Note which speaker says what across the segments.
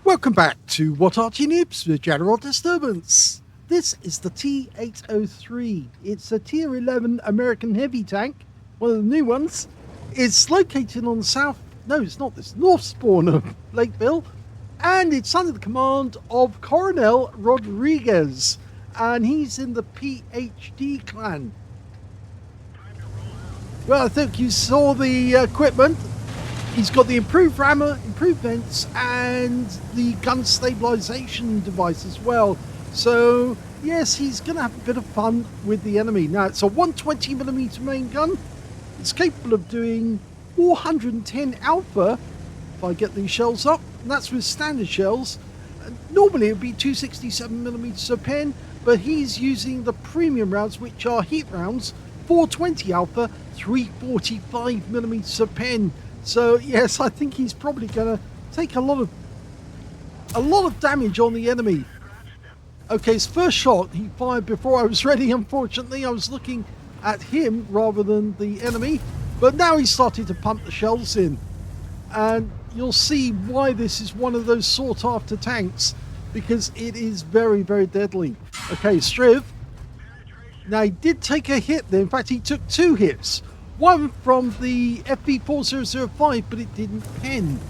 Speaker 1: Welcome back to What Arty Noobs with General Disturbance. This is the T803. It's a Tier 11 American heavy tank, one of the new ones. It's located on the north spawn of Lakeville, and it's under the command of Colonel Rodriguez, and he's in the PhD clan. Well, I think you saw the equipment. He's got the improved rammer, improved vents, and the gun stabilization device as well. So, yes, he's going to have a bit of fun with the enemy. Now, it's a 120mm main gun. It's capable of doing 410 alpha, if I get these shells up, and that's with standard shells. Normally, it would be 267mm a pen, but he's using the premium rounds, which are heat rounds, 420 alpha, 345mm a pen. So yes, I think he's probably going to take a lot of damage on the enemy. Okay, his first shot he fired before I was ready. Unfortunately, I was looking at him rather than the enemy, but now he's starting to pump the shells in, and you'll see why this is one of those sought after tanks, because it is very, very deadly. Okay, Striv. Now he did take a hit there. In fact, he took two hits. One from the FV4005, but it didn't pen.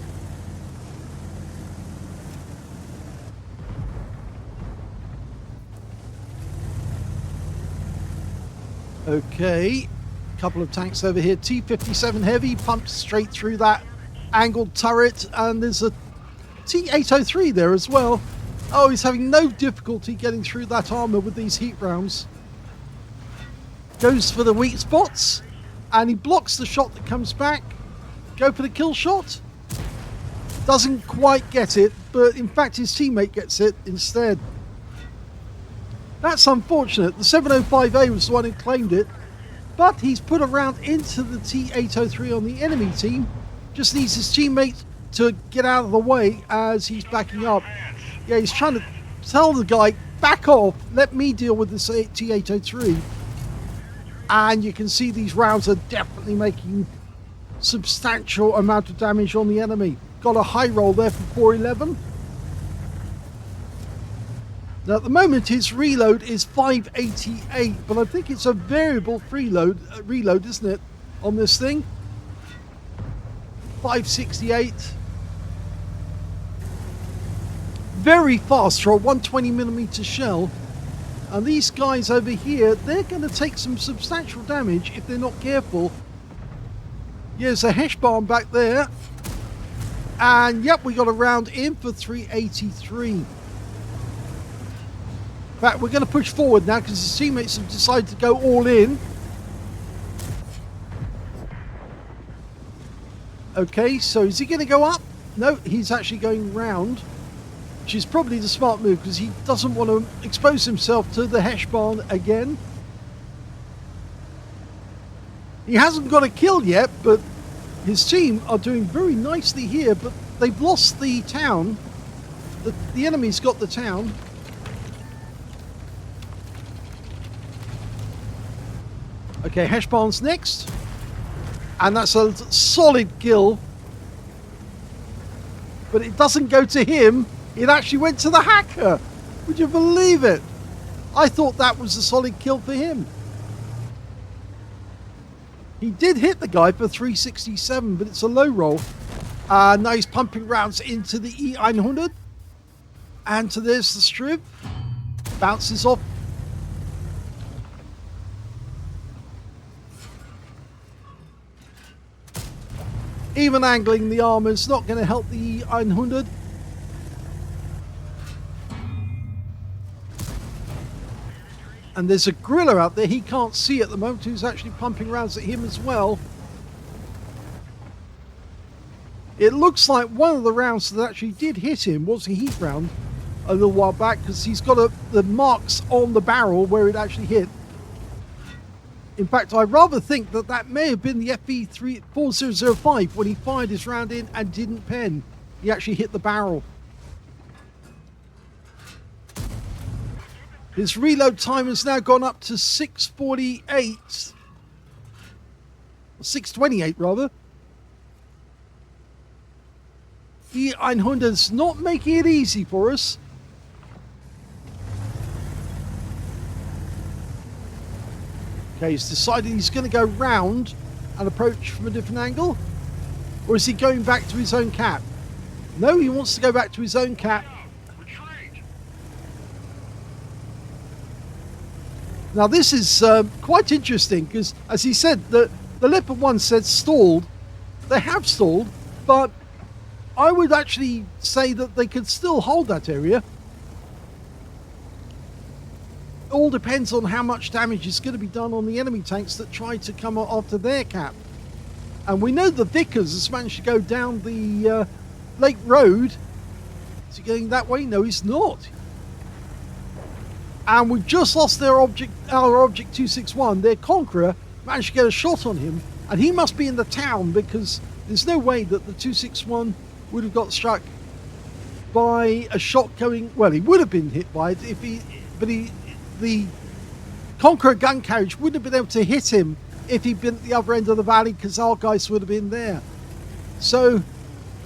Speaker 1: Okay, a couple of tanks over here. T57 heavy pumped straight through that angled turret, and there's a T803 there as well. Oh, he's having no difficulty getting through that armor with these heat rounds. Goes for the weak spots, and he blocks the shot that comes back. Go for the kill shot. Doesn't quite get it, but in fact his teammate gets it instead. That's unfortunate. The 705A was the one who claimed it, but he's put a round into the T803 on the enemy team. Just needs his teammate to get out of the way as he's backing up. Yeah, he's trying to tell the guy, back off, let me deal with the T803. And you can see these rounds are definitely making substantial amount of damage on the enemy. Got a high roll there for 411. Now at the moment his reload is 588, but I think it's a variable reload, isn't it, on this thing? 568. Very fast for a 120mm shell. And these guys over here, they're going to take some substantial damage if they're not careful. Yeah, there's a Hesh barn back there. And yep, we got a round in for 383. In fact, we're going to push forward now because his teammates have decided to go all in. Okay, so is he going to go up? No, he's actually going round, which is probably the smart move because he doesn't want to expose himself to the Hesh barn again. He hasn't got a kill yet, but his team are doing very nicely here, but they've lost the town. The enemy's got the town. Okay, Hesh barn's next. And that's a solid kill. But it doesn't go to him. It actually went to the hacker. Would you believe it? I thought that was a solid kill for him. He did hit the guy for 367, but it's a low roll. Now he's pumping rounds into the E900. And to there's the strip. Bounces off. Even angling the armor is not going to help the E900. And there's a gorilla out there he can't see at the moment who's actually pumping rounds at him as well. It looks like one of the rounds that actually did hit him was a heat round a little while back because he's got the marks on the barrel where it actually hit. In fact, I rather think that that may have been the FV4005 when he fired his round in and didn't pen. He actually hit the barrel. His reload time has now gone up to 648. 628 rather. T803's not making it easy for us. Okay, he's decided he's going to go round and approach from a different angle. Or is he going back to his own cap? No, he wants to go back to his own cap. Now this is quite interesting because, as he said, the Leopard 1 said stalled. They have stalled, but I would actually say that they could still hold that area. It all depends on how much damage is going to be done on the enemy tanks that try to come after their cap. And we know the Vickers has managed to go down the Lake Road. Is he going that way? No, he's not. And we just lost our object 261. Their Conqueror managed to get a shot on him, and he must be in the town because there's no way that the 261 would have got struck by a shot going. Well, he would have been hit by it if the Conqueror gun carriage wouldn't have been able to hit him if he'd been at the other end of the valley, because our guys would have been there. So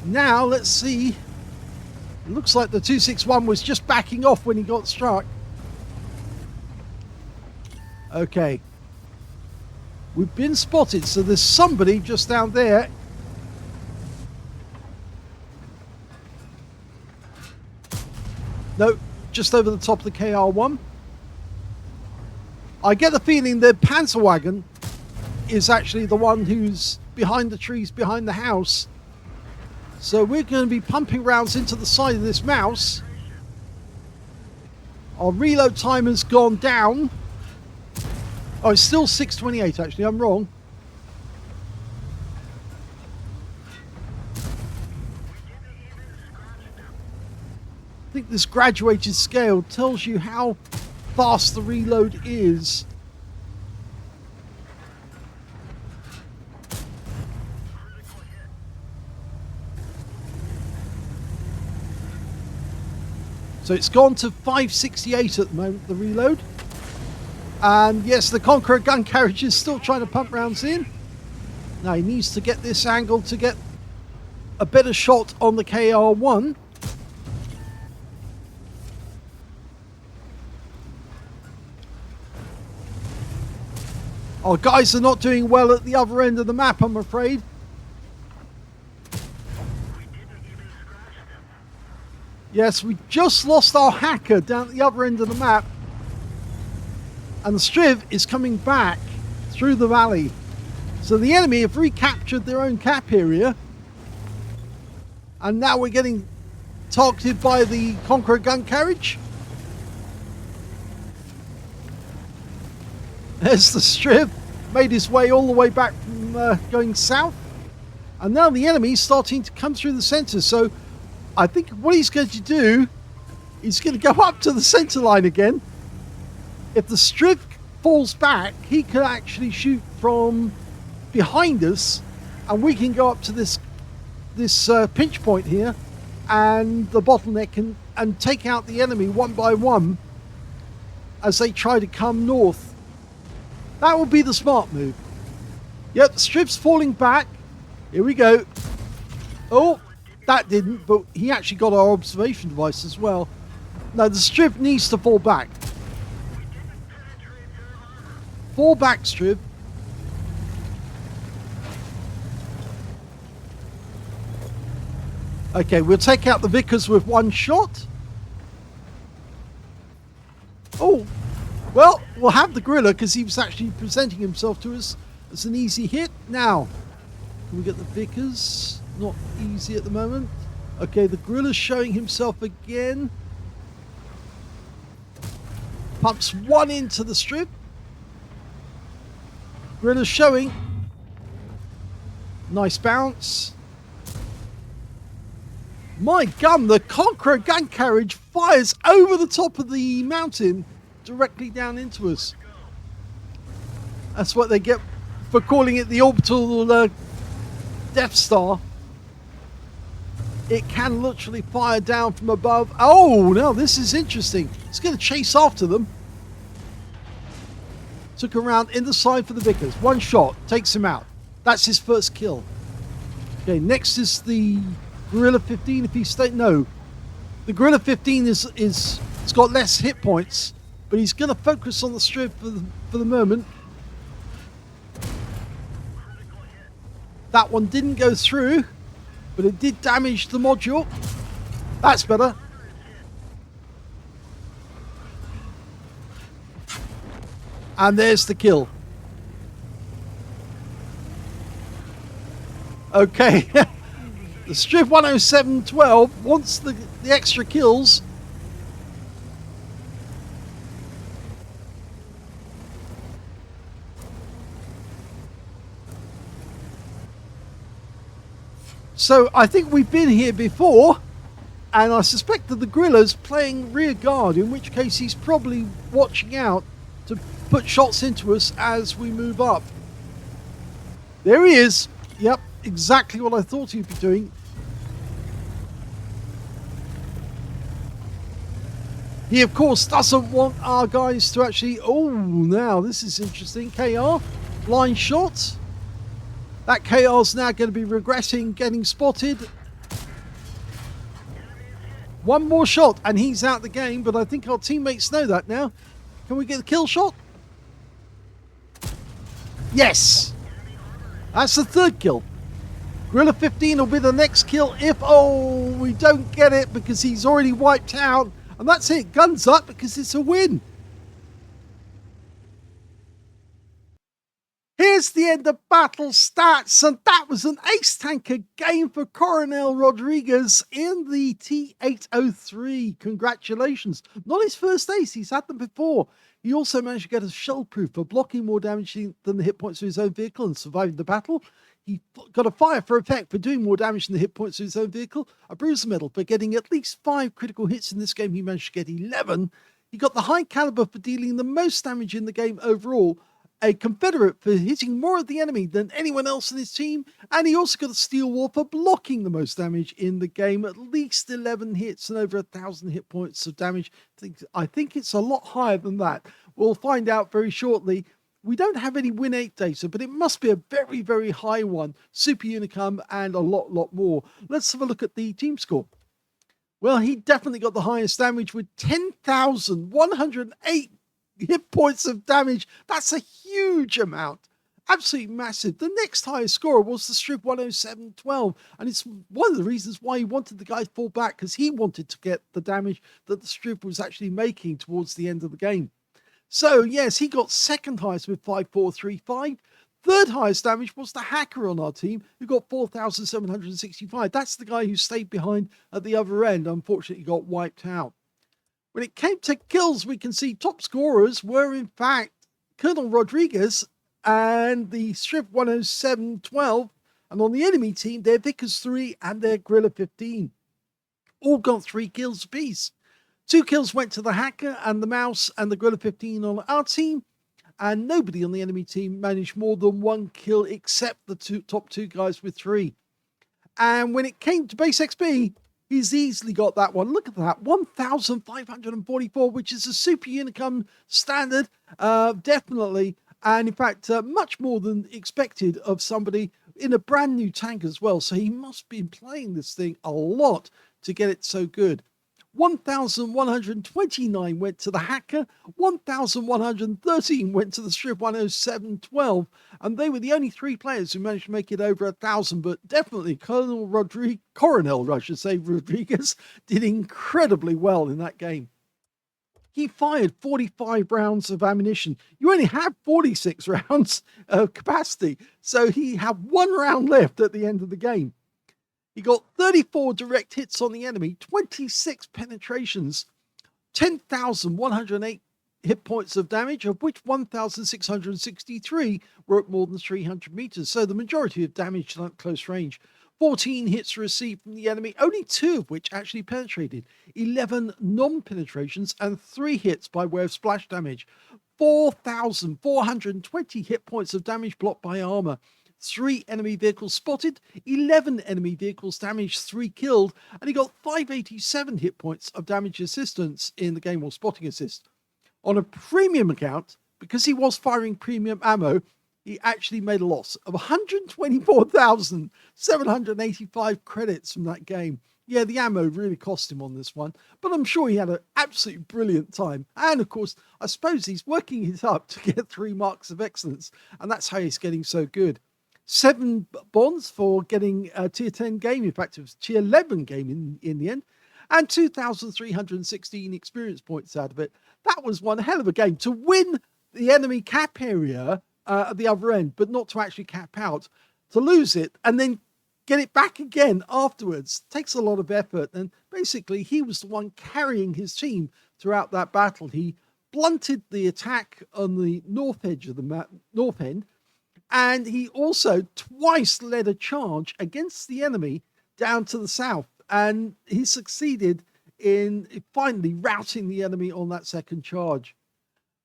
Speaker 1: now let's see. It looks like the 261 was just backing off when he got struck. Okay, we've been spotted, so there's somebody just down there. No, just over the top of the KR1. I get the feeling that Panzerwagen is actually the one who's behind the trees behind the house. So we're going to be pumping rounds into the side of this mouse. Our reload time has gone down. Oh, it's still 6:28 actually, I'm wrong. I think this graduated scale tells you how fast the reload is. So it's gone to 568 at the moment, the reload. And yes, the Conqueror gun carriage is still trying to pump rounds in. Now he needs to get this angle to get a better shot on the KR1. Our guys are not doing well at the other end of the map, I'm afraid. Yes, we just lost our hacker down at the other end of the map. And the Striv is coming back through the valley. So the enemy have recaptured their own cap area. And now we're getting targeted by the Conqueror gun carriage. There's the Striv. Made his way all the way back from going south. And now the enemy's starting to come through the centre. So I think what he's going to do, he's going to go up to the centre line again. If the Striv falls back, he can actually shoot from behind us, and we can go up to this pinch point here and the bottleneck and take out the enemy one by one as they try to come north. That would be the smart move. Yep, the Striv's falling back. Here we go. Oh, that didn't, but he actually got our observation device as well. Now the Striv needs to fall back. Fall back, Striv. Okay, we'll take out the Vickers with one shot. Oh, well, we'll have the Gorilla because he was actually presenting himself to us as an easy hit. Now, can we get the Vickers? Not easy at the moment. Okay, the Gorilla's showing himself again. Pumps one into the Striv. Gorilla's showing. Nice bounce. My gun, the Conqueror gun carriage fires over the top of the mountain directly down into us. That's what they get for calling it the orbital Death Star. It can literally fire down from above. Oh, now this is interesting. It's going to chase after them. Took him around in the side for the Vickers. One shot takes him out. That's his first kill. Okay, next is the Gorilla 15 if he stay. No, the Gorilla 15 is it's got less hit points, but he's going to focus on the strip for the moment. That one didn't go through, but it did damage the module. That's better. And there's the kill. Okay. The Strip 10712 wants the extra kills. So I think we've been here before, and I suspect that the Gorilla's playing rear guard, in which case he's probably watching out to put shots into us as we move up. There he is. Yep, exactly what I thought he'd be doing. He, of course, doesn't want our guys to actually... Oh, now, this is interesting. KR, blind shot. That KR's now going to be regressing, getting spotted. One more shot, and he's out the game, but I think our teammates know that now. Can we get the kill shot? Yes! That's the third kill. Gorilla 15 will be the next kill if... Oh, we don't get it because he's already wiped out. And that's it. Guns up because it's a win. Here's the end of battle stats, and that was an ace tanker game for Coronel Rodriguez in the T803. Congratulations. Not his first ace, he's had them before. He also managed to get a shell proof for blocking more damage than the hit points of his own vehicle and surviving the battle. He got a fire for effect for doing more damage than the hit points of his own vehicle. A bruiser medal for getting at least 5 critical hits in this game. He managed to get 11. He got the high caliber for dealing the most damage in the game overall. A Confederate for hitting more of the enemy than anyone else in his team, and he also got a Steel Wall for blocking the most damage in the game, at least 11 hits and over 1,000 hit points of damage. I think it's a lot higher than that. We'll find out very shortly. We don't have any Win 8 data, but it must be a very, very high one. Super Unicum and a lot more. Let's have a look at the team score. Well, he definitely got the highest damage with 10,108 hit points of damage. That's a huge amount. Absolutely massive. The next highest scorer was the Strip 10712, and it's one of the reasons why he wanted the guy to fall back, because he wanted to get the damage that the Strip was actually making towards the end of the game. So yes, he got second highest with 5435. Third highest damage was the hacker on our team, who got 4,765. That's the guy who stayed behind at the other end. Unfortunately, got wiped out. When it came to kills, we can see top scorers were, in fact, Colonel Rodriguez and the Strip 10712. And on the enemy team, their Vickers 3 and their Gorilla 15. All got 3 kills apiece. 2 kills went to the hacker and the mouse and the Gorilla 15 on our team. And nobody on the enemy team managed more than 1 kill except the top 2 guys with 3. And when it came to base XP, he's easily got that one. Look at that, 1,544, which is a Super Unicum standard, definitely. And in fact, much more than expected of somebody in a brand new tank as well. So he must be playing this thing a lot to get it so good. 1,129 went to the hacker, 1,113 went to the Strip 10712, and they were the only 3 players who managed to make it over 1,000. But definitely Coronel Rodriguez did incredibly well in that game. He fired 45 rounds of ammunition. You only have 46 rounds of capacity, so he had 1 round left at the end of the game. He got 34 direct hits on the enemy, 26 penetrations, 10,108 hit points of damage, of which 1,663 were at more than 300 meters. So the majority of damage at close range. 14 hits received from the enemy, only 2 of which actually penetrated. 11 non-penetrations and 3 hits by way of splash damage. 4,420 hit points of damage blocked by armor. 3 enemy vehicles spotted, 11 enemy vehicles damaged, 3 killed, and he got 587 hit points of damage assistance in the game, or spotting assist. On a premium account, because he was firing premium ammo, he actually made a loss of 124,785 credits from that game. Yeah, the ammo really cost him on this one, but I'm sure he had an absolutely brilliant time. And of course, I suppose he's working it up to get 3 marks of excellence, and that's how he's getting so good. 7 bonds for getting a tier 10 game. In fact, it was tier 11 game in the end, and 2,316 experience points out of it. That was one hell of a game to win the enemy cap area at the other end, but not to actually cap out, to lose it and then get it back again afterwards. Takes a lot of effort, and basically he was the one carrying his team throughout that battle. He blunted the attack on the north edge of the map, north end, and he also twice led a charge against the enemy down to the south, and he succeeded in finally routing the enemy on that second charge.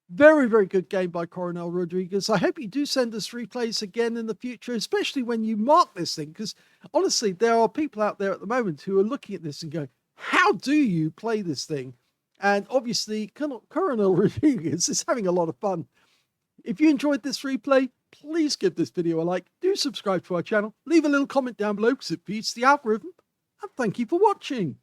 Speaker 1: Very, very good game by Coronel Rodriguez. I hope you do send us replays again in the future, especially when you mark this thing, because honestly, there are people out there at the moment who are looking at this and going, how do you play this thing? And obviously, Coronel Rodriguez is having a lot of fun. If you enjoyed this replay, please give this video a like, do subscribe to our channel, leave a little comment down below because it feeds the algorithm, and thank you for watching.